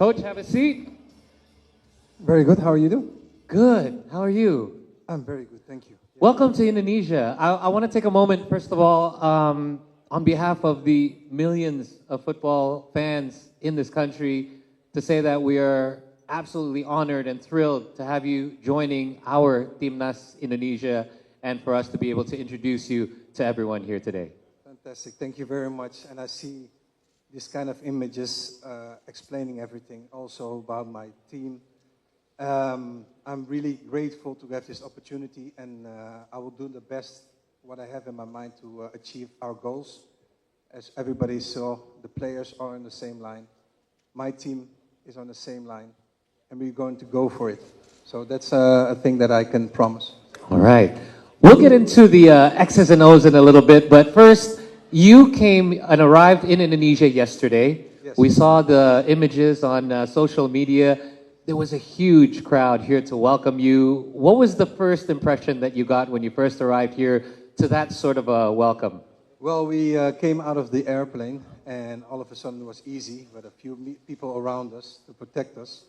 Coach, have a seat. Very good. How are you doing? Good. How are you? I'm very good. Thank you. Welcome to Indonesia. I want to take a moment, first of all, on behalf of the millions of football fans in this country, to say that we are absolutely honored and thrilled to have you joining our Timnas Indonesia and for us to be able to introduce you to everyone here today. Fantastic. Thank you very much. And I see this kind of images explaining everything also about my team. I'm really grateful to have this opportunity, and I will do the best what I have in my mind to achieve our goals. As everybody saw, the players are on the same line. My team is on the same line, and we're going to go for it. So that's a thing that I can promise. All right. We'll get into the X's and O's in a little bit, but first, you came and arrived in Indonesia yesterday. Yes. We saw the images on social media. There was a huge crowd here to welcome you. What was the first impression that you got when you first arrived here to that sort of a welcome? Well, we came out of the airplane, and all of a sudden it was easy with a few people around us to protect us.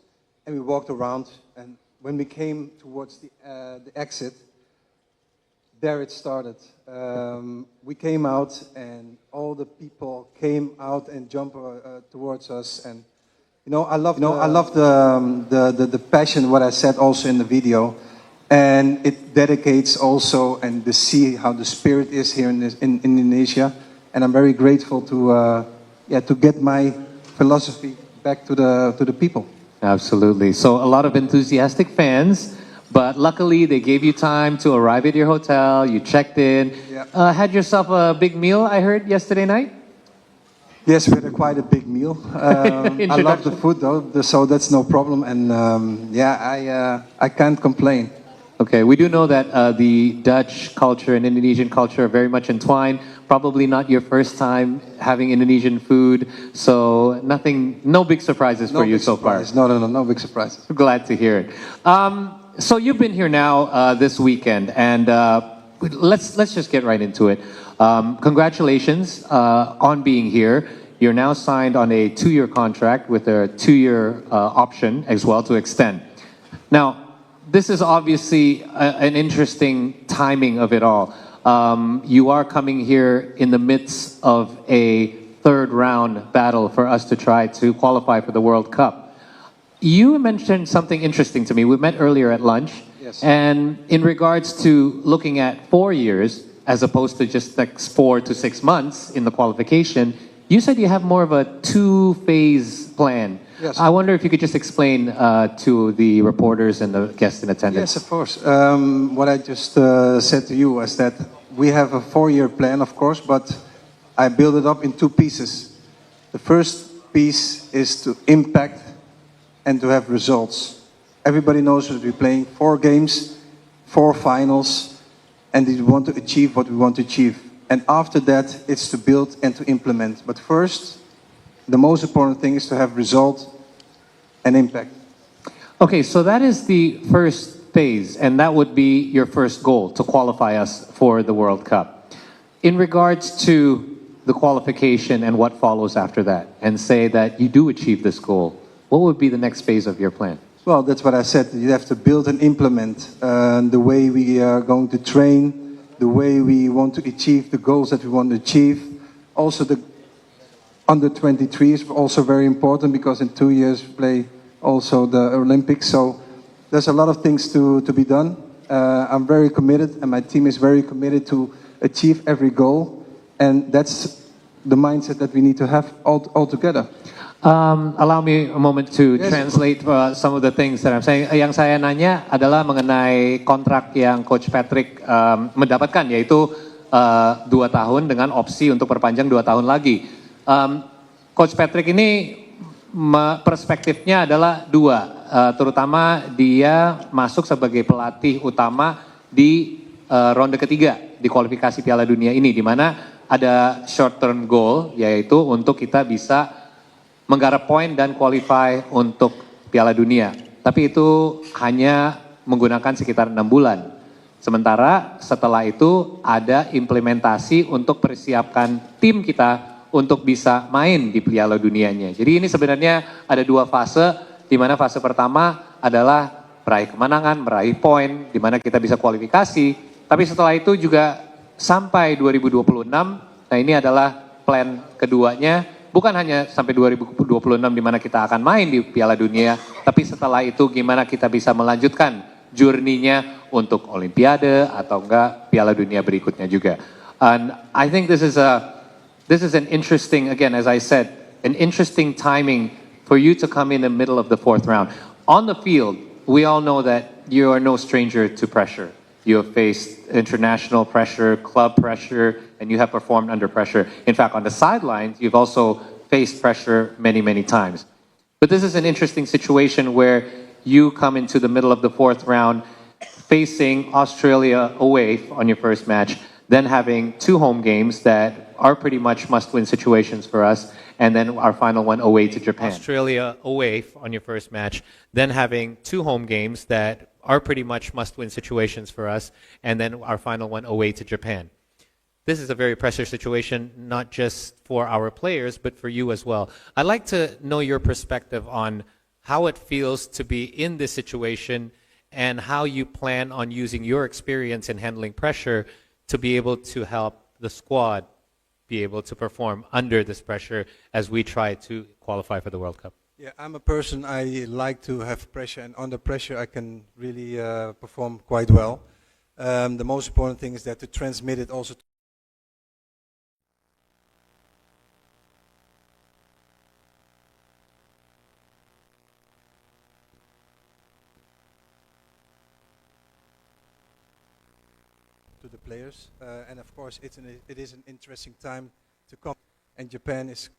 And we walked around, and when we came towards the exit, there it started. We came out, and all the people came out and jumped towards us. And you know, I love the passion. What I said also in the video, and it dedicates also and to see how the spirit is here in Indonesia. And I'm very grateful to get my philosophy back to the people. Absolutely. So a lot of enthusiastic fans, but luckily they gave you time to arrive at your hotel. You checked in. Yeah. Had yourself a big meal, I heard, yesterday night? Yes, we had quite a big meal. I love the food though, so that's no problem. And I can't complain. Okay, we do know that the Dutch culture and Indonesian culture are very much entwined. Probably not your first time having Indonesian food, so no big surprises for you so far. No big surprises. Glad to hear it. So you've been here now this weekend, and let's just get right into it. Congratulations on being here. You're now signed on a 2-year contract with a 2-year option as well to extend. Now, this is obviously an interesting timing of it all. You are coming here in the midst of a third-round battle for us to try to qualify for the World Cup. You mentioned something interesting to me. We met earlier at lunch. Yes. And in regards to looking at 4 years, as opposed to just like 4 to 6 months in the qualification, you said you have more of a 2-phase plan. Yes. I wonder if you could just explain to the reporters and the guests in attendance. Yes, of course. What I just said to you was that we have a 4-year plan, of course, but I build it up in 2 pieces. The first piece is to impact and to have results. Everybody knows that we're playing 4 games, 4 finals, and we want to achieve what we want to achieve. And after that, it's to build and to implement. But first, the most important thing is to have result and impact. Okay, so that is the first phase, and that would be your first goal, to qualify us for the World Cup. In regards to the qualification and what follows after that, and say that you do achieve this goal, what would be the next phase of your plan? Well, that's what I said. You have to build and implement the way we are going to train, the way we want to achieve the goals that we want to achieve. Also, the under 23 is also very important because in 2 years we play also the Olympics. So there's a lot of things to be done. I'm very committed, and my team is very committed to achieve every goal. And that's the mindset that we need to have all together. Allow me a moment to translate some of the things that I'm saying. Yang saya nanya adalah mengenai kontrak yang Coach Patrick mendapatkan, yaitu 2 tahun dengan opsi untuk perpanjang 2 tahun lagi. Coach Patrick ini perspektifnya adalah 2, terutama dia masuk sebagai pelatih utama di ronde ketiga di kualifikasi Piala Dunia ini, di mana ada short term goal, yaitu untuk kita bisa menggarap poin dan qualify untuk Piala Dunia. Tapi itu hanya menggunakan sekitar 6 bulan. Sementara setelah itu ada implementasi untuk persiapkan tim kita untuk bisa main di Piala Dunianya. Jadi ini sebenarnya ada dua fase, di mana fase pertama adalah meraih kemenangan, meraih poin, di mana kita bisa kualifikasi. Tapi setelah itu juga sampai 2026, nah ini adalah plan keduanya, bukan hanya sampai 2026 di mana kita akan main di Piala Dunia, tapi setelah itu gimana kita bisa melanjutkan journey-nya untuk Olimpiade atau enggak Piala Dunia berikutnya juga. And I think this is an interesting, again, as I said, an interesting timing for you to come in the middle of the fourth round. On the field, we all know that you are no stranger to pressure. You have faced international pressure, club pressure, and you have performed under pressure. In fact, on the sidelines, you've also faced pressure many, many times. But this is an interesting situation where you come into the middle of the fourth round facing Australia away on your first match, then having two home games that are pretty much must-win situations for us, and then our final one away to Japan. Australia away on your first match, then having two home games that are pretty much must-win situations for us, and then our final one away to Japan. This is a very pressure situation, not just for our players, but for you as well. I'd like to know your perspective on how it feels to be in this situation and how you plan on using your experience in handling pressure to be able to help the squad be able to perform under this pressure as we try to qualify for the World Cup. Yeah, I'm a person, I like to have pressure, and under pressure I can really perform quite well. The most important thing is that to transmit it also to the players. And of course it is an interesting time to come, and Japan is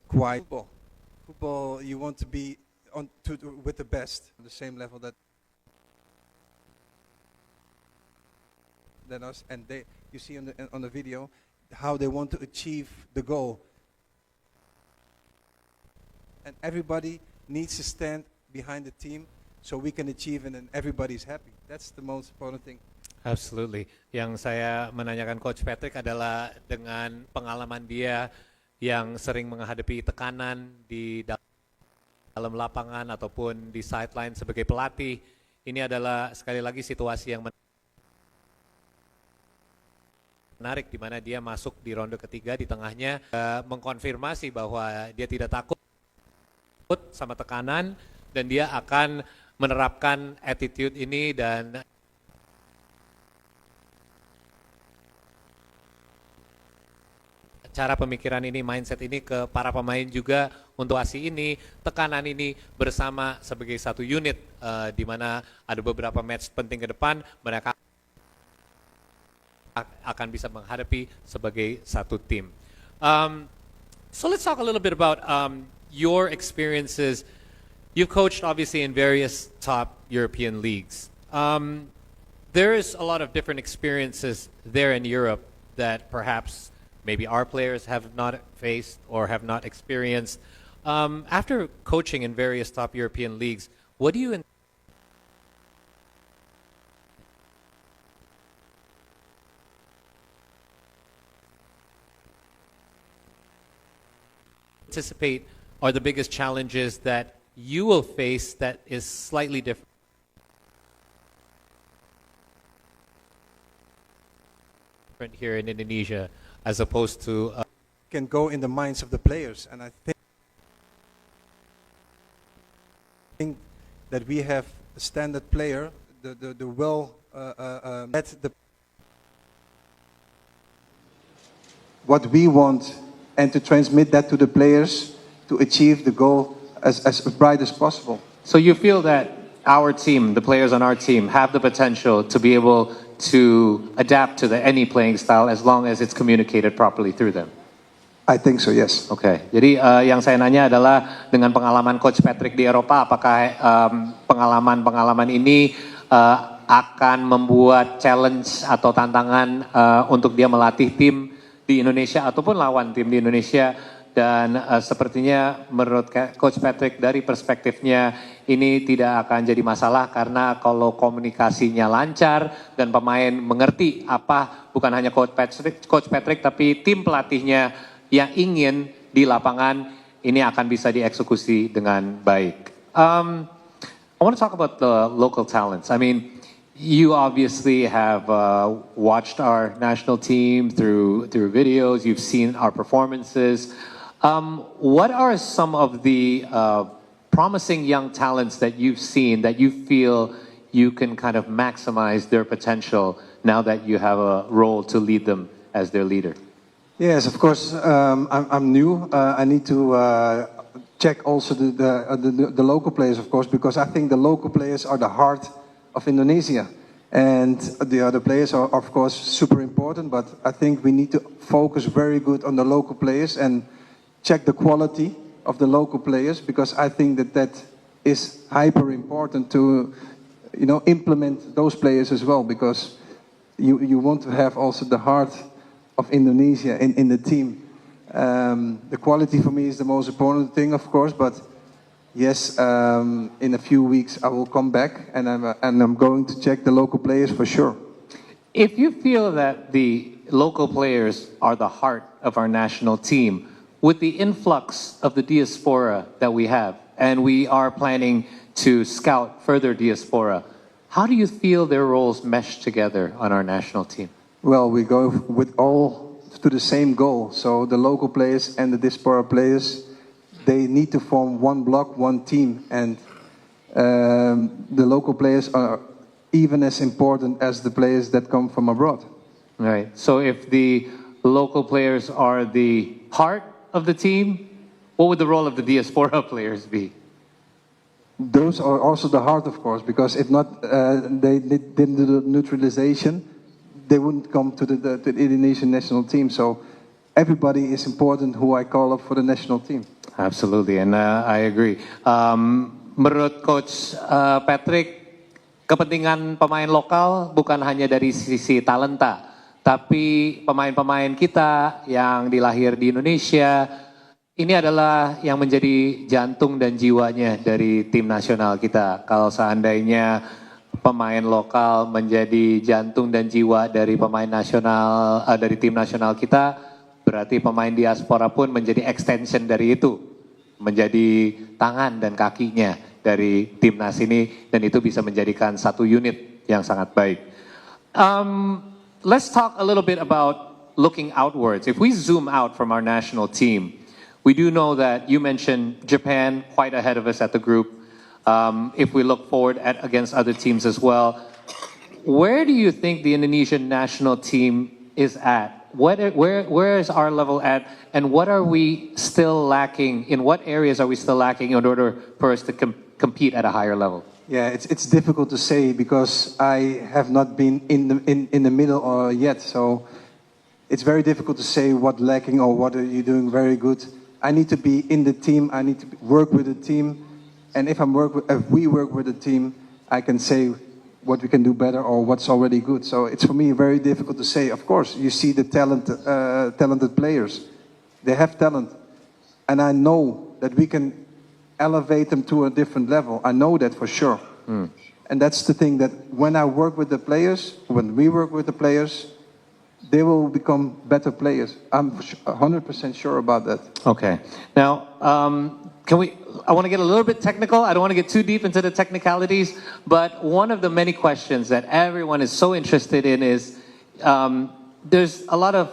quite football. Football, you want to be with the best, on the same level that than us, and you see on the video how they want to achieve the goal, and everybody needs to stand behind the team so we can achieve it, and everybody's happy. That's the most important thing. Absolutely. Yang saya menanyakan Coach Patrick adalah dengan pengalaman dia yang sering menghadapi tekanan di dalam lapangan ataupun di sideline sebagai pelatih. Ini adalah sekali lagi situasi yang menarik di mana dia masuk di ronde ketiga, di tengahnya mengkonfirmasi bahwa dia tidak takut sama tekanan dan dia akan menerapkan attitude ini dan cara pemikiran ini, mindset ini ke para pemain juga untuk ASI ini, tekanan ini bersama sebagai satu unit di mana ada beberapa match penting ke depan, mereka akan bisa menghadapi sebagai satu tim. So let's talk a little bit about your experiences. You've coached obviously in various top European leagues. There is a lot of different experiences there in Europe that perhaps maybe our players have not faced or have not experienced. After coaching in various top European leagues, what do you anticipate are the biggest challenges that you will face that is slightly different here in Indonesia as opposed to can go in the minds of the players, and I think that we have a standard player, the well at the what we want, and to transmit that to the players to achieve the goal as bright as possible. So you feel that our team, the players on our team, have the potential to be able to adapt to any playing style as long as it's communicated properly through them? I think so, yes. Oke, jadi yang saya nanya adalah dengan pengalaman Coach Patrick di Eropa, apakah pengalaman-pengalaman ini akan membuat challenge atau tantangan untuk dia melatih tim di Indonesia ataupun lawan tim di Indonesia Dan sepertinya menurut Coach Patrick dari perspektifnya ini tidak akan jadi masalah karena kalau komunikasinya lancar dan pemain mengerti apa bukan hanya Coach Patrick tapi tim pelatihnya yang ingin di lapangan ini akan bisa dieksekusi dengan baik. I want to talk about the local talents. I mean, you obviously have watched our national team through videos. You've seen our performances. What are some of the promising young talents that you've seen that you feel you can kind of maximize their potential now that you have a role to lead them as their leader? Yes, of course. I'm new. I need to check also the local players, of course, because I think the local players are the heart of Indonesia. And the other players are, of course, super important, but I think we need to focus very good on the local players and check the quality of the local players, because I think that is hyper important to, implement those players as well, because you want to have also the heart of Indonesia in the team. The quality for me is the most important thing, of course, but yes, in a few weeks I will come back and I'm going to check the local players for sure. If you feel that the local players are the heart of our national team, with the influx of the diaspora that we have, and we are planning to scout further diaspora, how do you feel their roles mesh together on our national team? Well, we go with all to the same goal. So the local players and the diaspora players, they need to form one block, one team, and the local players are even as important as the players that come from abroad. Right. So if the local players are the heart of the team, what would the role of the diaspora players be? Those are also the heart, of course, because if not, they didn't do the neutralization, they wouldn't come to the Indonesian national team. So everybody is important who I call up for the national team. Absolutely, and I agree. Menurut Coach Patrick, kepentingan pemain lokal bukan hanya dari sisi talenta, tapi pemain-pemain kita yang dilahir di Indonesia, ini adalah yang menjadi jantung dan jiwanya dari tim nasional kita. Kalau seandainya pemain lokal menjadi jantung dan jiwa dari pemain nasional, dari tim nasional kita, berarti pemain diaspora pun menjadi extension dari itu, menjadi tangan dan kakinya dari timnas ini, dan itu bisa menjadikan satu unit yang sangat baik. Let's talk a little bit about looking outwards. If we zoom out from our national team, we do know that you mentioned Japan quite ahead of us at the group. If we look forward against other teams as well, where do you think the Indonesian national team is at? Where is our level at, and what are we still lacking? In what areas are we still lacking in order for us to compete at a higher level? Yeah, it's difficult to say because I have not been in the middle yet. So it's very difficult to say what lacking or what are you doing very good. I need to be in the team. I need to work with the team, and if we work with the team, I can say what we can do better or what's already good. So it's for me very difficult to say. Of course, you see the talented players. They have talent, and I know that we can elevate them to a different level. I know that for sure. And that's the thing, that when I work with the players, when we work with the players, they will become better players. I'm 100% sure about that. Okay. Now, I want to get a little bit technical. I don't want to get too deep into the technicalities, but one of the many questions that everyone is so interested in is, there's a lot of,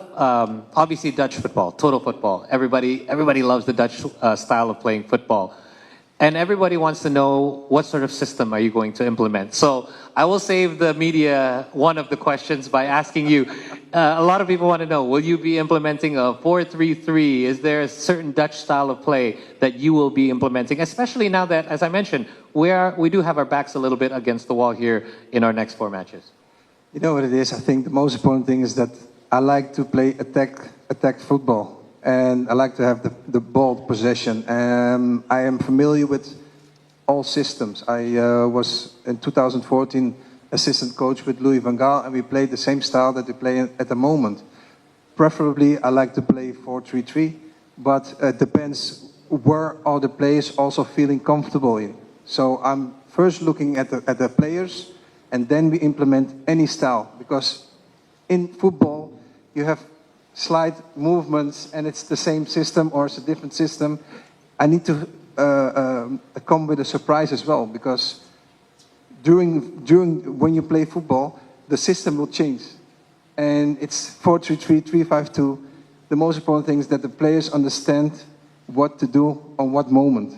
obviously Dutch football, total football. Everybody loves the Dutch style of playing football. And everybody wants to know what sort of system are you going to implement. So I will save the media one of the questions by asking you, a lot of people want to know, will you be implementing a 4-3-3? Is there a certain Dutch style of play that you will be implementing? Especially now that, as I mentioned, we do have our backs a little bit against the wall here in our next 4 matches. You know what it is? I think the most important thing is that I like to play attack football. And I like to have the ball possession. I am familiar with all systems. I was in 2014 assistant coach with Louis van Gaal, and we played the same style that we play at the moment. Preferably, I like to play 4-3-3, but it depends where are the players also feeling comfortable in. So I'm first looking at the players, and then we implement any style, because in football you have slight movements and it's the same system or it's a different system. I need to come with a surprise as well, because during when you play football, the system will change, and it's 4-3-3, 3-5-2. The most important thing is that the players understand what to do on what moment,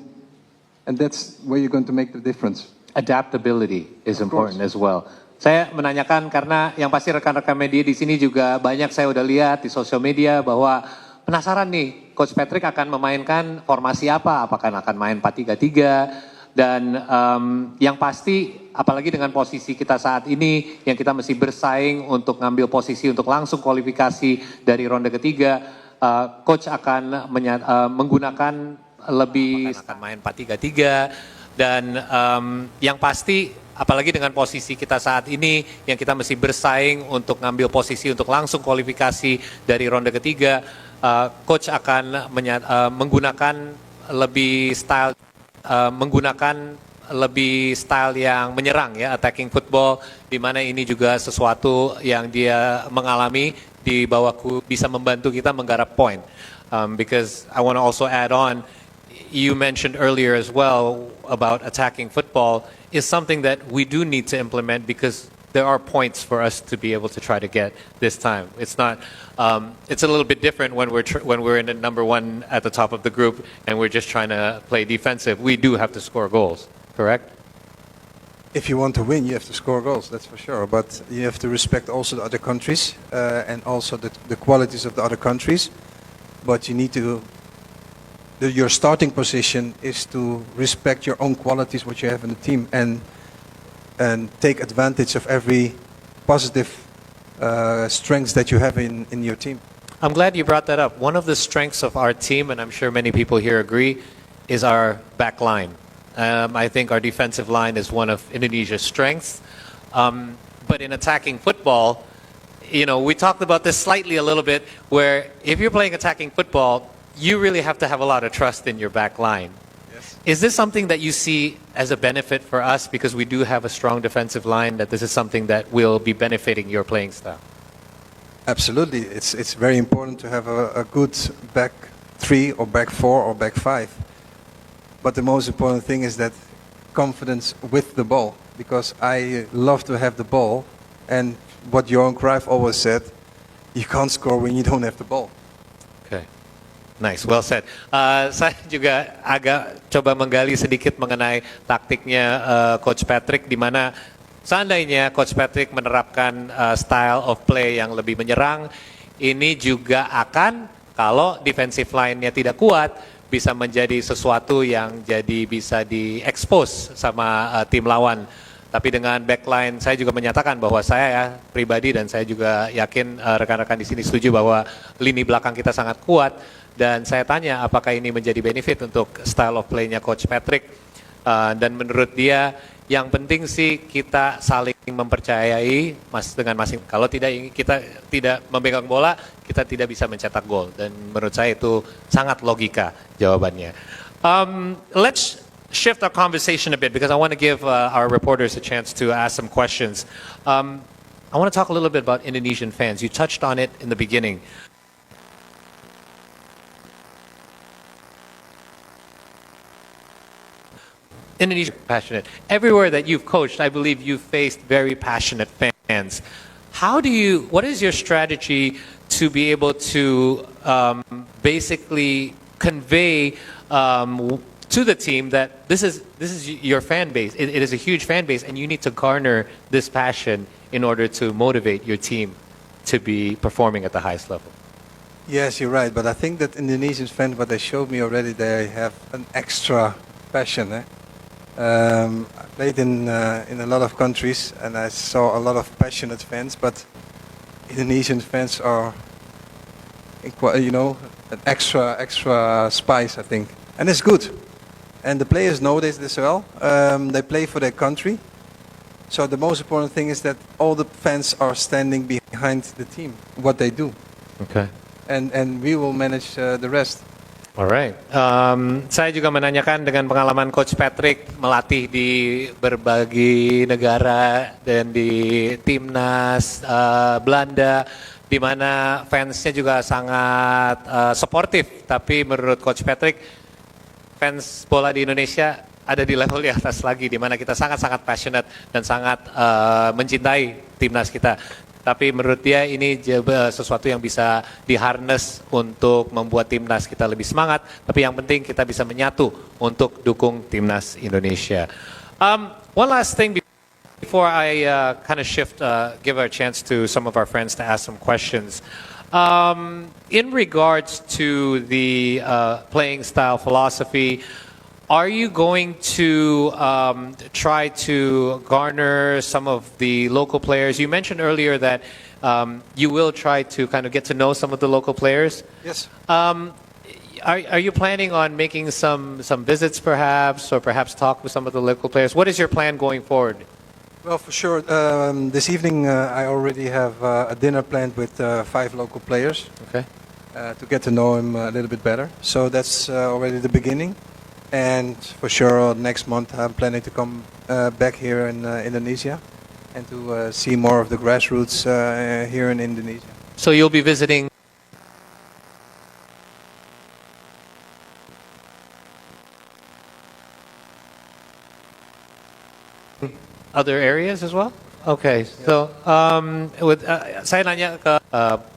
and that's where you're going to make the difference. Adaptability is Of important course. as well. Saya menanyakan karena yang pasti rekan-rekan media di sini juga banyak saya udah lihat di sosial media bahwa penasaran nih Coach Patrick akan memainkan formasi apa, apakah akan main 4-3-3 dan yang pasti apalagi dengan posisi kita saat ini yang kita mesti bersaing untuk ngambil posisi untuk langsung kualifikasi dari ronde ketiga, Coach akan menggunakan lebih akan main 4-3-3 dan yang pasti apalagi dengan posisi kita saat ini yang kita mesti bersaing untuk ngambil posisi untuk langsung kualifikasi dari ronde ketiga, Coach akan menggunakan lebih style yang menyerang ya, attacking football, di mana ini juga sesuatu yang dia mengalami di bawahku bisa membantu kita menggarap poin. Because I want to also add on, you mentioned earlier as well about attacking football is something that we do need to implement because there are points for us to be able to try to get this time. It's not. It's a little bit different when we're in the number one at the top of the group and we're just trying to play defensive. We do have to score goals. Correct? If you want to win, you have to score goals, that's for sure. But you have to respect also the other countries and also the qualities of the other countries. But you need to. Your starting position is to respect your own qualities, what you have in the team, and take advantage of every positive strengths that you have in your team. I'm glad you brought that up. One of the strengths of our team, and I'm sure many people here agree, is our back line. I think our defensive line is one of Indonesia's strengths. But in attacking football, you know, we talked about this slightly a little bit, where if you're playing attacking football, you really have to have a lot of trust in your back line. Yes. Is this something that you see as a benefit for us because we do have a strong defensive line, that this is something that will be benefiting your playing style? Absolutely, it's very important to have a good back three or back four or back five. But the most important thing is that confidence with the ball, because I love to have the ball, and what Johan Cruyff always said, you can't score when you don't have the ball. Okay. Nice, well said. Saya juga agak coba menggali sedikit mengenai taktiknya Coach Patrick, di mana seandainya Coach Patrick menerapkan style of play yang lebih menyerang, ini juga akan, kalau defensive line-nya tidak kuat, bisa menjadi sesuatu yang jadi bisa di-expose sama tim lawan. Tapi dengan backline, saya juga menyatakan bahwa saya pribadi dan saya juga yakin rekan-rekan di sini setuju bahwa lini belakang kita sangat kuat. Dan saya tanya apakah ini menjadi benefit untuk style of play-nya Coach Patrick. Dan menurut dia, yang penting sih kita saling mempercayai dengan masing. Kalau kita tidak memegang bola, kita tidak bisa mencetak gol. Dan menurut saya itu sangat logika jawabannya. Let's shift our conversation a bit because I want to give our reporters a chance to ask some questions. I want to talk a little bit about Indonesian fans. You touched on it in the beginning. Indonesia passionate. Everywhere that you've coached, I believe you've faced very passionate fans. What is your strategy to be able to basically convey to the team that this is your fan base. It is a huge fan base, and you need to garner this passion in order to motivate your team to be performing at the highest level. Yes, you're right. But I think that Indonesian fans, what they showed me already, they have an extra passion. I played in a lot of countries, and I saw a lot of passionate fans. But Indonesian fans are, an extra spice, I think, and it's good. And the players know this as well. They play for their country. So the most important thing is that all the fans are standing behind the team, what they do. Okay. And we will manage the rest. Alright, saya juga menanyakan dengan pengalaman Coach Patrick melatih di berbagai negara dan di timnas Belanda, di mana fansnya juga sangat suportif. Tapi menurut Coach Patrick, fans bola di Indonesia ada di level di atas lagi, di mana kita sangat-sangat passionate dan sangat mencintai timnas kita. Tapi menurut dia ini sesuatu yang bisa diharness untuk membuat timnas kita lebih semangat. Tapi yang penting kita bisa menyatu untuk dukung timnas Indonesia. One last thing before I kind of shift, give a chance to some of our friends to ask some questions. In regards to the playing style philosophy, are you going to try to garner some of the local players? You mentioned earlier that you will try to kind of get to know some of the local players. Yes. Are you planning on making some visits perhaps, or perhaps talk with some of the local players? What is your plan going forward? Well, for sure. This evening, I already have a dinner planned with 5 local players. Okay. To get to know him a little bit better. So that's already the beginning. And for sure, next month I'm planning to come back here in Indonesia and to see more of the grassroots here in Indonesia. So you'll be visiting other areas as well? Okay, so saya nanya ke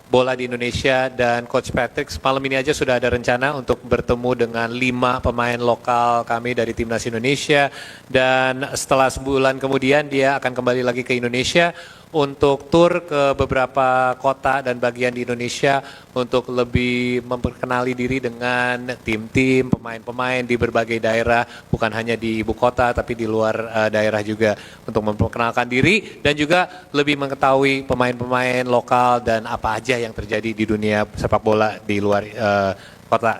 bola di Indonesia dan Coach Patrick, malam ini aja sudah ada rencana untuk bertemu dengan 5 pemain lokal kami dari Timnas Indonesia, dan setelah sebulan kemudian dia akan kembali lagi ke Indonesia untuk tur ke beberapa kota dan bagian di Indonesia untuk lebih memperkenali diri dengan tim-tim, pemain-pemain di berbagai daerah, bukan hanya di ibu kota tapi di luar daerah juga, untuk memperkenalkan diri dan juga lebih mengetahui pemain-pemain lokal dan apa aja yang terjadi di dunia sepak bola di luar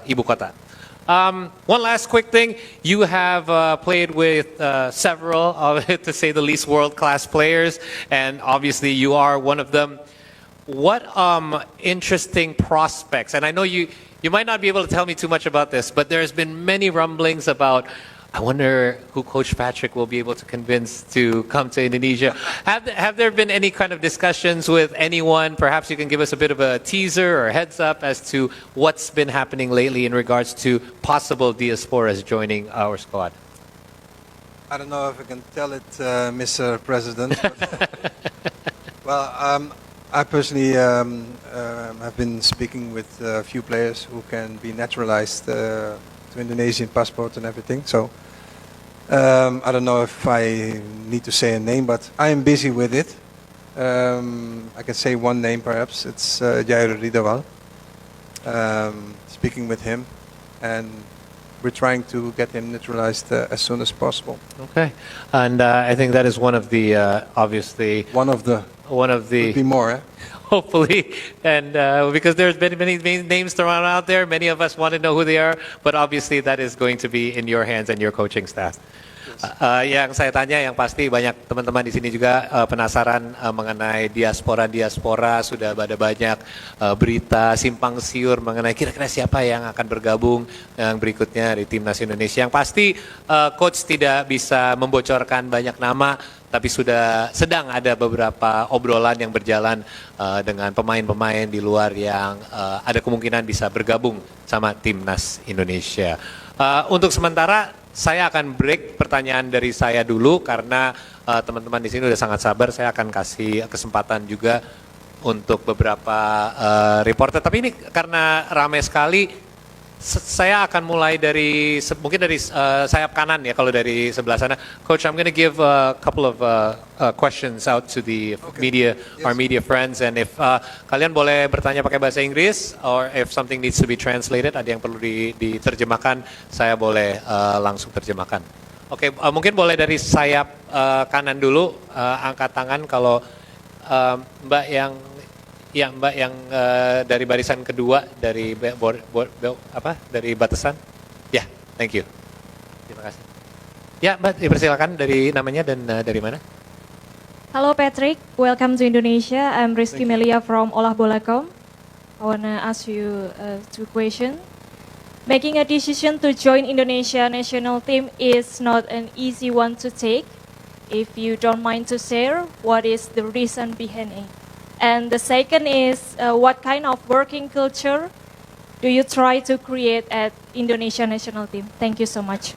ibu kota. One last quick thing, you have played with several, to say the least, world-class players, and obviously you are one of them. What interesting prospects, and I know you might not be able to tell me too much about this, but there's been many rumblings about, I wonder who Coach Patrick will be able to convince to come to Indonesia. Have there been any kind of discussions with anyone? Perhaps you can give us a bit of a teaser or heads up as to what's been happening lately in regards to possible diasporas joining our squad. I don't know if I can tell it, Mr. President. Well, I personally have been speaking with a few players who can be naturalized to Indonesian passport and everything. So I don't know if I need to say a name, but I am busy with it. I can say one name perhaps. It's Jair Ridawal. Speaking with him, and we're trying to get him naturalized as soon as possible. Okay, and I think that is one of the obviously One of the could be more. Eh? hopefully, and because there's been many names thrown out there, many of us want to know who they are, but obviously that is going to be in your hands and your coaching staff. Yang saya tanya, yang pasti banyak teman-teman di sini juga penasaran mengenai diaspora, sudah ada banyak berita simpang siur mengenai kira-kira siapa yang akan bergabung yang berikutnya di Timnas Indonesia. Yang pasti coach tidak bisa membocorkan banyak nama, tapi sedang ada beberapa obrolan yang berjalan dengan pemain-pemain di luar yang ada kemungkinan bisa bergabung sama Timnas Indonesia. Untuk sementara saya akan break pertanyaan dari saya dulu karena teman-teman di sini udah sangat sabar. Saya akan kasih kesempatan juga untuk beberapa reporter. Tapi ini karena ramai sekali, saya akan mulai dari mungkin dari sayap kanan ya, kalau dari sebelah sana. Coach, I'm going to give a couple of questions out to the media, our media friends, and if kalian boleh bertanya pakai bahasa Inggris, or if something needs to be translated, ada yang perlu diterjemahkan, saya boleh langsung terjemahkan. Oke, mungkin boleh dari sayap kanan dulu, angkat tangan kalau Mbak yang dari barisan kedua dari dari batasan. Ya, thank you. Terima kasih. Ya, Mbak, dipersilakan dari namanya dan dari mana? Hello Patrick, welcome to Indonesia. I'm Rizky Melia from olahbola.com. I wanna ask you 2 questions. Making a decision to join Indonesia national team is not an easy one to take. If you don't mind to share, what is the reason behind it? And the second is, what kind of working culture do you try to create at Indonesia national team? Thank you so much.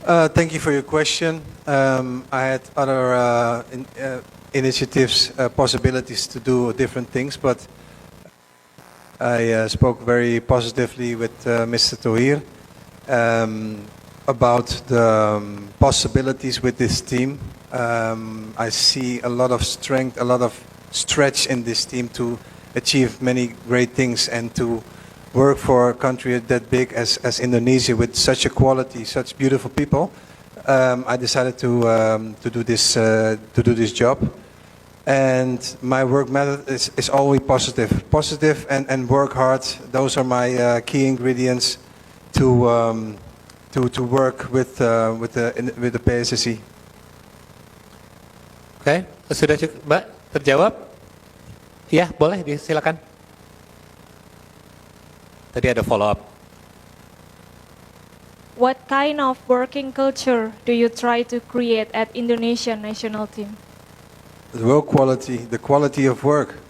Thank you for your question. I had other initiatives, possibilities to do different things, but I spoke very positively with Mr. Tohir about the possibilities with this team. I see a lot of strength, a lot of stretch in this team to achieve many great things and to work for a country that big as Indonesia with such a quality, such beautiful people. I decided to do this job. And my work method is always positive and work hard. Those are my key ingredients to work with the PSSI. Oke, sudah cukup, Mbak, terjawab? Iya, boleh, silakan. Tadi ada follow up. What kind of working culture do you try to create at Indonesia national team? The work quality, the quality of work.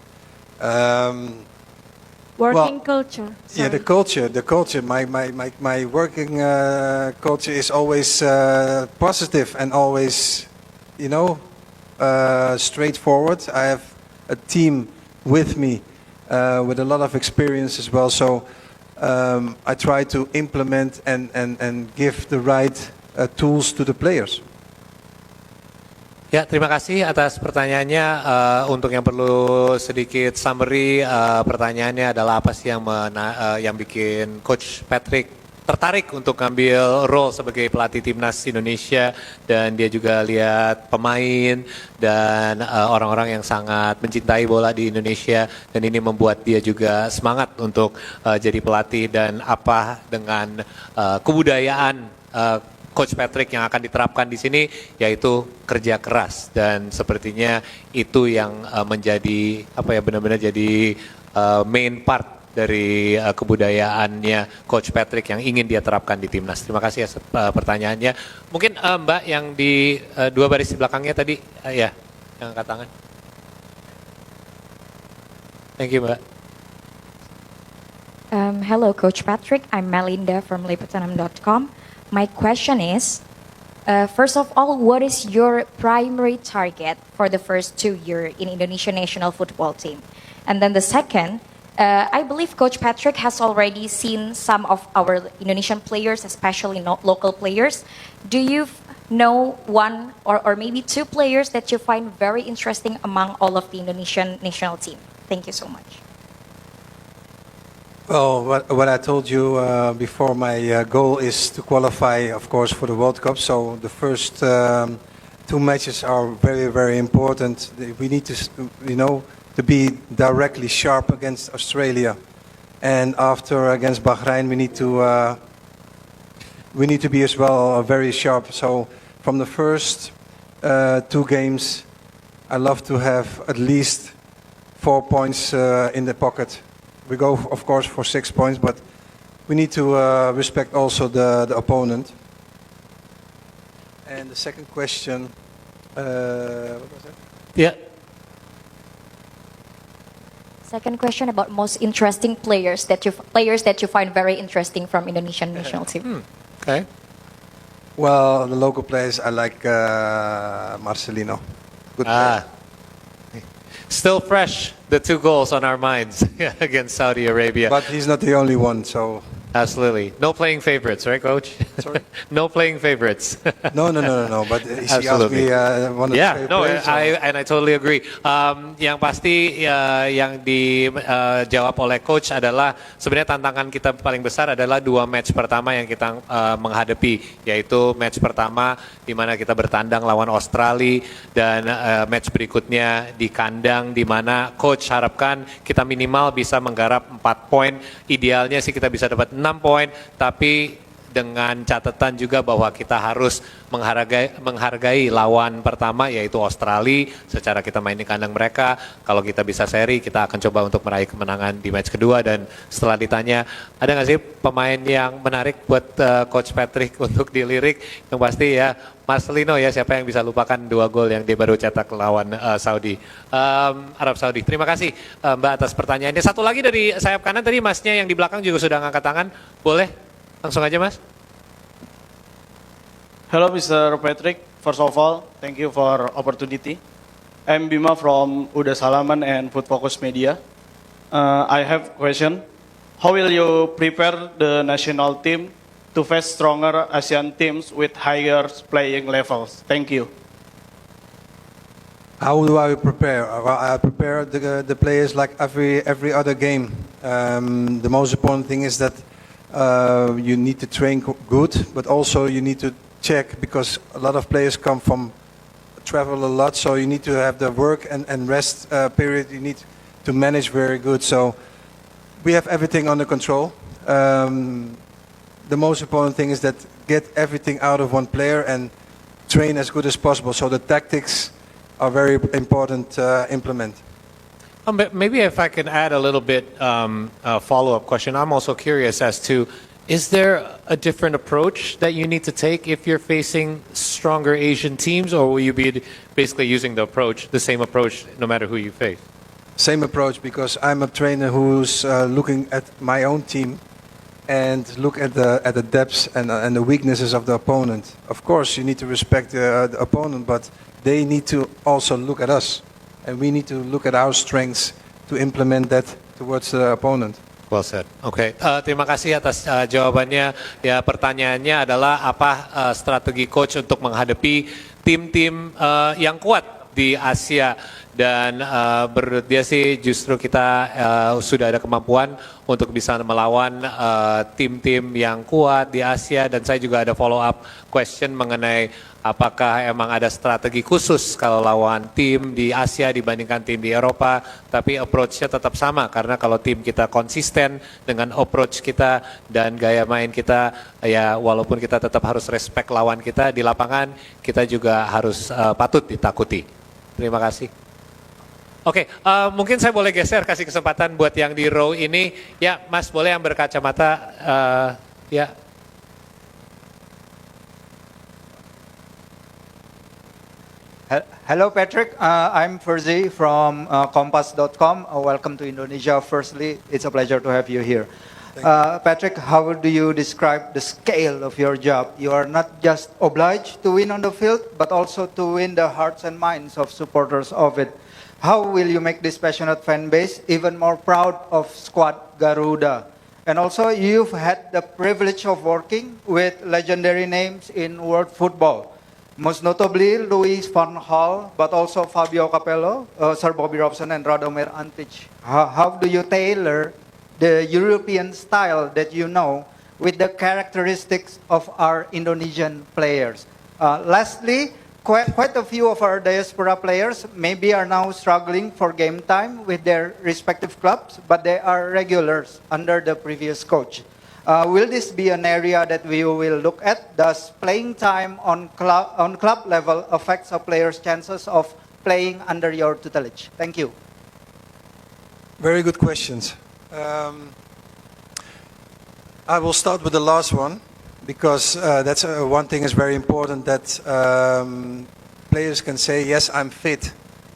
Working culture. Yeah, the culture. My working culture is always positive and always, straightforward. I have a team with me with a lot of experience as well. So I try to implement and give the right tools to the players. Ya, terima kasih atas pertanyaannya. Untuk yang perlu sedikit summary, pertanyaannya adalah apa sih yang bikin Coach Patrick tertarik untuk ngambil role sebagai pelatih timnas Indonesia, dan dia juga lihat pemain dan orang-orang yang sangat mencintai bola di Indonesia, dan ini membuat dia juga semangat untuk jadi pelatih, dan apa dengan kebudayaan Coach Patrick yang akan diterapkan di sini, yaitu kerja keras, dan sepertinya itu yang menjadi benar-benar jadi main part dari kebudayaannya Coach Patrick yang ingin dia terapkan di timnas. Terima kasih atas pertanyaannya. Mungkin Mbak yang di dua baris di belakangnya tadi, ya, yang angkat tangan. Thank you, Mbak. Hello, Coach Patrick. I'm Melinda from Liputanam.com. My question is, first of all, what is your primary target for the first 2 years in Indonesia national football team? And then the second, I believe Coach Patrick has already seen some of our Indonesian players, especially local players. Do you know one or maybe two players that you find very interesting among all of the Indonesian national team? Thank you so much. Well, what I told you before, my goal is to qualify, of course, for the World Cup. So the first 2 matches are very, very important. We need to, to be directly sharp against Australia, and after against Bahrain, we need to be as well very sharp. So from the first 2 games, I love to have at least 4 points in the pocket. We go, of course, for 6 points, but we need to respect also the opponent. And the second question, what was that? Yeah. Second question about most interesting players that you find very interesting from Indonesian national team. Okay. Well, the local players, I like Marcelino. Good player. Still fresh, the 2 goals on our minds against Saudi Arabia. But he's not the only one, so... Absolutely. No playing favorites, right, Coach? Sorry? No playing favorites. No. But he asked me one of the favorite players. I totally agree. Yang pasti yang dijawab oleh Coach adalah sebenarnya tantangan kita paling besar adalah 2 match pertama yang kita menghadapi, yaitu match pertama di mana kita bertandang lawan Australia, dan match berikutnya di kandang di mana Coach harapkan kita minimal bisa menggarap 4 poin. Idealnya sih kita bisa dapat 6 poin, tapi dengan catatan juga bahwa kita harus menghargai lawan pertama yaitu Australia. Secara kita main di kandang mereka, kalau kita bisa seri kita akan coba untuk meraih kemenangan di match kedua. Dan setelah ditanya ada nggak sih pemain yang menarik buat Coach Patrick untuk dilirik, yang pasti ya Mas Lino ya, siapa yang bisa lupakan 2 gol yang dia baru cetak lawan Saudi, Arab Saudi. Terima kasih Mbak atas pertanyaannya. Satu lagi dari sayap kanan tadi Masnya yang di belakang juga sudah ngangkat tangan, boleh? Langsung aja Mas. Hello, Mr. Patrick. First of all, thank you for opportunity. I'm Bima from Uda Salaman and Food Focus Media. I have question. How will you prepare the national team to face stronger Asian teams with higher playing levels? Thank you. How do I prepare? I prepare the players like every other game. The most important thing is that you need to train good, but also you need to check, because a lot of players travel a lot, so you need to have the work and rest period. You need to manage very good. So we have everything under control. The most important thing is that get everything out of one player and train as good as possible. So the tactics are very important to implement. Maybe if I can add a little bit a follow-up question. I'm also curious as to, is there a different approach that you need to take if you're facing stronger Asian teams, or will you be basically using the same approach no matter who you face? Same approach, because I'm a trainer who's looking at my own team and look at the depths and the weaknesses of the opponent. Of course, you need to respect the opponent, but they need to also look at us. And we need to look at our strengths to implement that towards the opponent. Well said. Oke, terima kasih atas jawabannya. Ya, pertanyaannya adalah apa strategi coach untuk menghadapi tim-tim yang kuat di Asia. Dan menurut dia sih justru kita sudah ada kemampuan untuk bisa melawan tim-tim yang kuat di Asia. Dan saya juga ada follow up question mengenai apakah emang ada strategi khusus kalau lawan tim di Asia dibandingkan tim di Eropa. Tapi approach-nya tetap sama, karena kalau tim kita konsisten dengan approach kita dan gaya main kita, ya walaupun kita tetap harus respect lawan kita di lapangan, kita juga harus patut ditakuti. Terima kasih. Oke, mungkin saya boleh geser, kasih kesempatan buat yang di row ini. Ya, Mas, boleh yang berkacamata. Ya. Hello, Patrick. I'm Ferzi from Kompas.com. Welcome to Indonesia. Firstly, it's a pleasure to have you here. Patrick, how do you describe the scale of your job? You are not just obliged to win on the field, but also to win the hearts and minds of supporters of it. How will you make this passionate fan base even more proud of squad Garuda? And also, you've had the privilege of working with legendary names in world football. Most notably, Luis van Gaal, but also Fabio Capello, Sir Bobby Robson, and Radomir Antic. How do you tailor the European style that you know with the characteristics of our Indonesian players? Lastly, quite a few of our diaspora players maybe are now struggling for game time with their respective clubs, but they are regulars under the previous coach. Will this be an area that we will look at? Does playing time on club level affects a player's chances of playing under your tutelage? Thank you. Very good questions. I will start with the last one, because that's one thing is very important, that players can say, yes, I'm fit,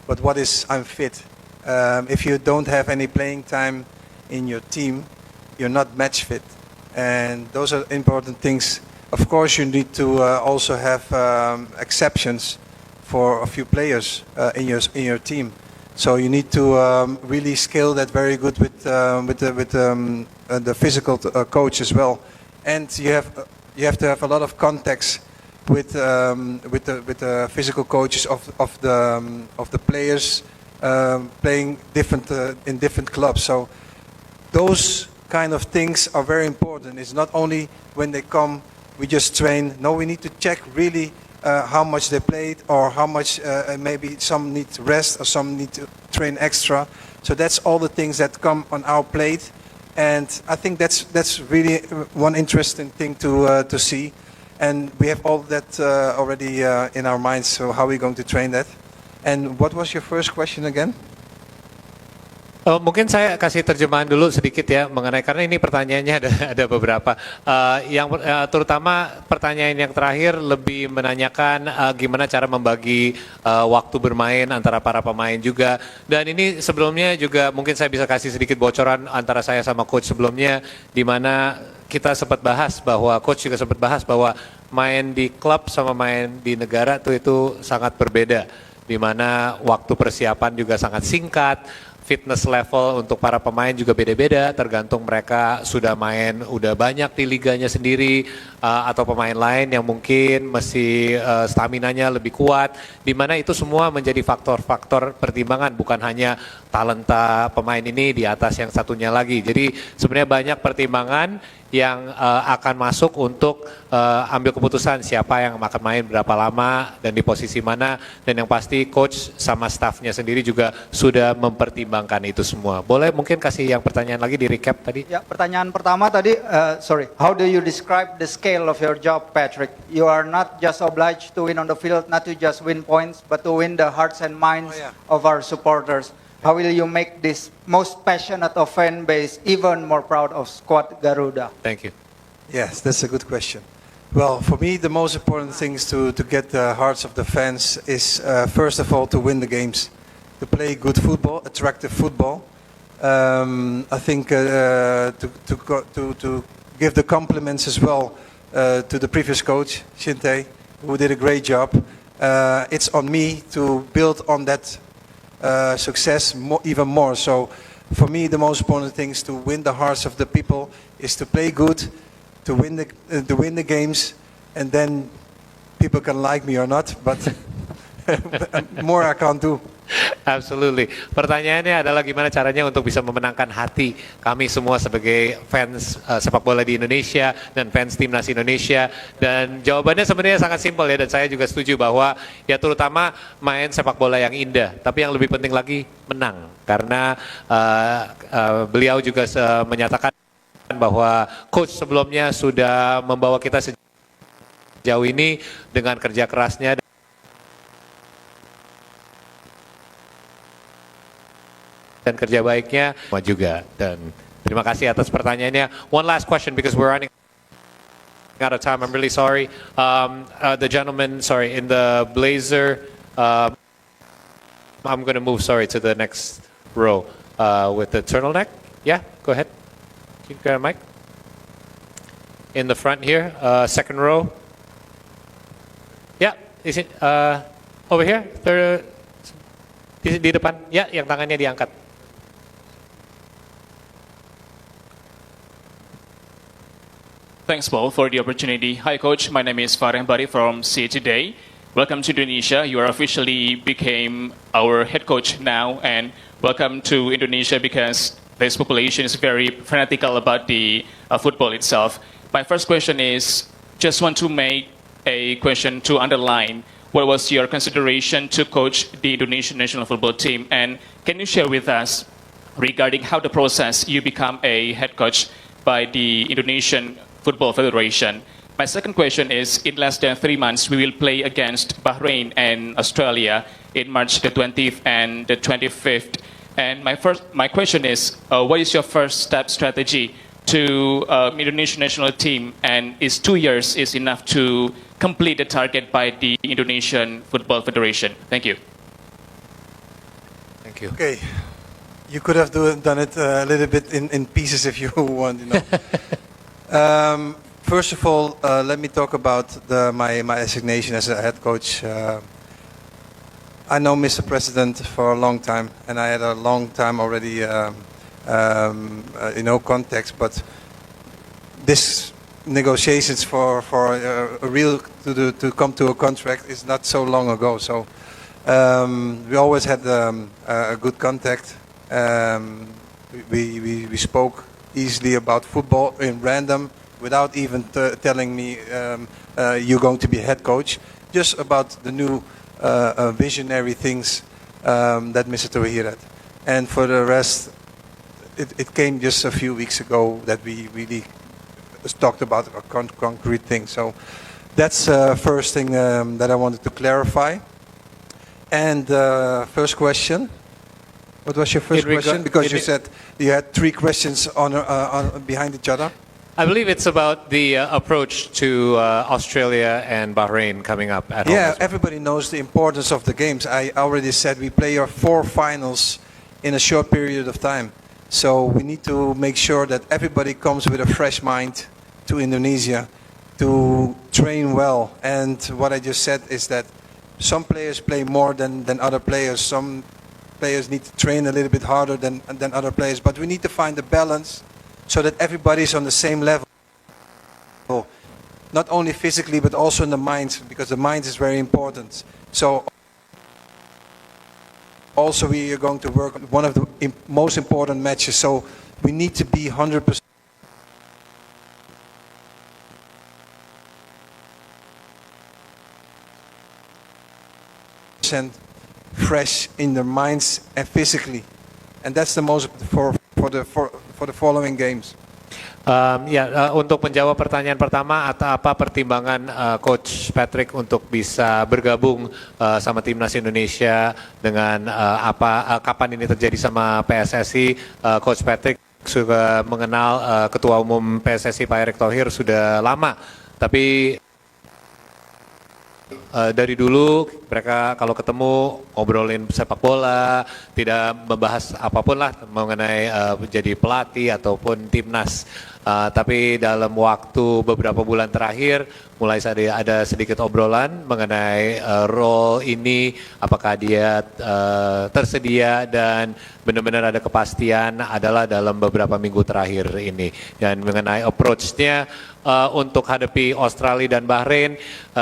but what is I'm fit? If you don't have any playing time in your team, you're not match fit. And those are important things. Of course, you need to also have exceptions for a few players in your team. So you need to really scale that very good with the physical coach as well. And you have to have a lot of contacts with the physical coaches of the players playing in different clubs. So those kind of things are very important. It's not only when they come, we just train. No, we need to check really how much they played, or how much maybe some need to rest or some need to train extra. So that's all the things that come on our plate. And I think that's really one interesting thing to see. And we have all that already in our minds. So how are we going to train that? And what was your first question again? Mungkin saya kasih terjemahan dulu sedikit ya mengenai karena ini pertanyaannya ada beberapa. Terutama pertanyaan yang terakhir lebih menanyakan gimana cara membagi waktu bermain antara para pemain juga. Dan ini sebelumnya juga mungkin saya bisa kasih sedikit bocoran antara saya sama coach sebelumnya, di mana kita sempat bahas bahwa coach juga sempat bahas bahwa main di klub sama main di negara itu sangat berbeda, di mana waktu persiapan juga sangat singkat. Fitness level untuk para pemain juga beda-beda, tergantung mereka sudah main udah banyak di liganya sendiri atau pemain lain yang mungkin masih staminanya lebih kuat, di mana itu semua menjadi faktor-faktor pertimbangan, bukan hanya talenta pemain ini di atas yang satunya lagi. Jadi sebenarnya banyak pertimbangan yang akan masuk untuk ambil keputusan siapa yang akan main berapa lama dan di posisi mana, dan yang pasti coach sama staffnya sendiri juga sudah mempertimbangkan itu semua. Boleh mungkin kasih yang pertanyaan lagi di recap tadi? Ya, pertanyaan pertama tadi, how do you describe the scale of your job, Patrick? You are not just obliged to win on the field, not to just win points, but to win the hearts and minds of our supporters. How will you make this most passionate of fan base even more proud of Squad Garuda? Thank you. Yes, that's a good question. Well, for me, the most important thing is to get the hearts of the fans is, first of all, to win the games, to play good football, attractive football. I think to give the compliments as well to the previous coach, Shinte, who did a great job. It's on me to build on that success even more. So for me, the most important thing is to win the hearts of the people, is to play good, to win the games, and then people can like me or not, but more I can't do. Absolutely. Pertanyaannya adalah gimana caranya untuk bisa memenangkan hati kami semua sebagai fans sepak bola di Indonesia dan fans timnas Indonesia. Dan jawabannya sebenarnya sangat simpel ya, dan saya juga setuju bahwa ya terutama main sepak bola yang indah, tapi yang lebih penting lagi menang. Karena beliau juga menyatakan bahwa coach sebelumnya sudah membawa kita sejauh ini dengan kerja kerasnya dan kerja baiknya juga. Dan terima kasih atas pertanyaannya. One last question because we're running out of time. I'm really sorry. The gentleman, in the blazer. I'm going to move, to the next row with the turtleneck. Yeah, go ahead. Can you grab a mic? In the front here, second row. Yeah, is it over here? Di depan. Ya, yang tangannya diangkat. Thanks, Paul, for the opportunity. Hi, Coach. My name is Farhan Bari from CA Today. Welcome to Indonesia. You are officially became our head coach now, and welcome to Indonesia because this population is very fanatical about the football itself. My first question is, just want to make a question to underline what was your consideration to coach the Indonesian national football team, and can you share with us regarding how the process you become a head coach by the Indonesian Football Federation? My second question is, in less than 3 months, we will play against Bahrain and Australia in March the 20th and the 25th. And my question is, what is your first step strategy to Indonesian national team? And is 2 years is enough to complete the target by the Indonesian Football Federation? Thank you. Thank you. Okay, you could have done it a little bit in pieces if you want, First of all, let me talk about my assignation as a head coach. I know Mr. President for a long time, and I had a long time already, contacts. But this negotiations for a real to come to a contract is not so long ago. So we always had a good contact. We spoke easily about football in random, without even telling me you're going to be head coach, just about the new visionary things that Mr. Tohir had. And for the rest, it came just a few weeks ago that we really talked about a concrete thing. So that's first thing that I wanted to clarify. And first question. What was your first question? Because you said you had 3 questions on behind each other. I believe it's about the approach to Australia and Bahrain coming up at home. Yeah, as well. everybody knows the importance of the games. I already said we play our 4 finals in a short period of time. So we need to make sure that everybody comes with a fresh mind to Indonesia to train well. And what I just said is that some players play more than other players. Some players need to train a little bit harder than other players. But we need to find a balance so that everybody's on the same level. Not only physically, but also in the mind, because the mind is very important. So also we are going to work on one of the most important matches. So we need to be 100% fresh in their minds and physically. And that's the most for the following games. Untuk menjawab pertanyaan pertama, apa pertimbangan Coach Patrick untuk bisa bergabung sama timnas Indonesia dengan kapan ini terjadi sama PSSI? Coach Patrick sudah mengenal Ketua Umum PSSI Pak Erick Thohir sudah lama, tapi dari dulu mereka kalau ketemu ngobrolin sepak bola, tidak membahas apapun lah mengenai menjadi pelatih ataupun timnas. Tapi dalam waktu beberapa bulan terakhir mulai ada sedikit obrolan mengenai role ini, apakah dia tersedia dan benar-benar ada kepastian adalah dalam beberapa minggu terakhir ini. Dan mengenai approach-nya untuk hadapi Australia dan Bahrain,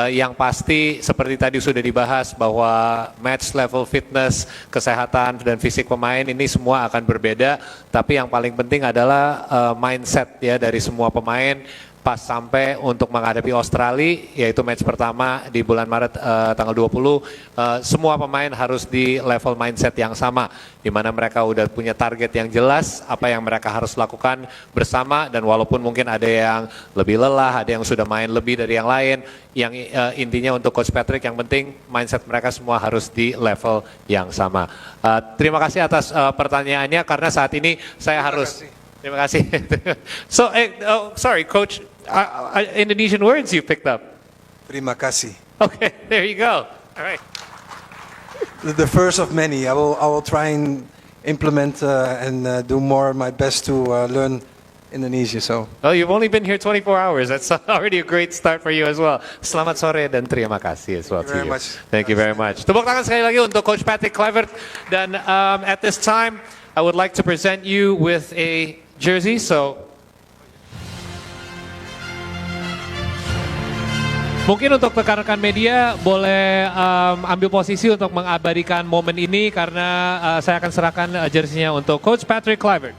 yang pasti seperti tadi sudah dibahas bahwa match level fitness, kesehatan dan fisik pemain ini semua akan berbeda, tapi yang paling penting adalah mindset ya dari semua pemain pas sampai untuk menghadapi Australia, yaitu match pertama di bulan Maret tanggal 20, semua pemain harus di level mindset yang sama, di mana mereka udah punya target yang jelas, apa yang mereka harus lakukan bersama, dan walaupun mungkin ada yang lebih lelah, ada yang sudah main lebih dari yang lain, yang intinya untuk Coach Patrick yang penting mindset mereka semua harus di level yang sama. Terima kasih atas pertanyaannya, karena saat ini saya harus... Terima kasih. So, sorry, Coach. Indonesian words you picked up. Terima kasih. Okay, there you go. All right. The first of many. I will try and implement and do more my best to learn Indonesia. So. Well, you've only been here 24 hours. That's already a great start for you as well. Selamat sore dan terima kasih as well to you. Thank you very much. Tepuk tangan sekali lagi untuk Coach Patrick Kluivert. Dan at this time, I would like to present you with a jersey. So. Mungkin untuk rekan-rekan media boleh ambil posisi untuk mengabadikan momen ini karena saya akan serahkan jersey-nya untuk Coach Patrick Kluivert.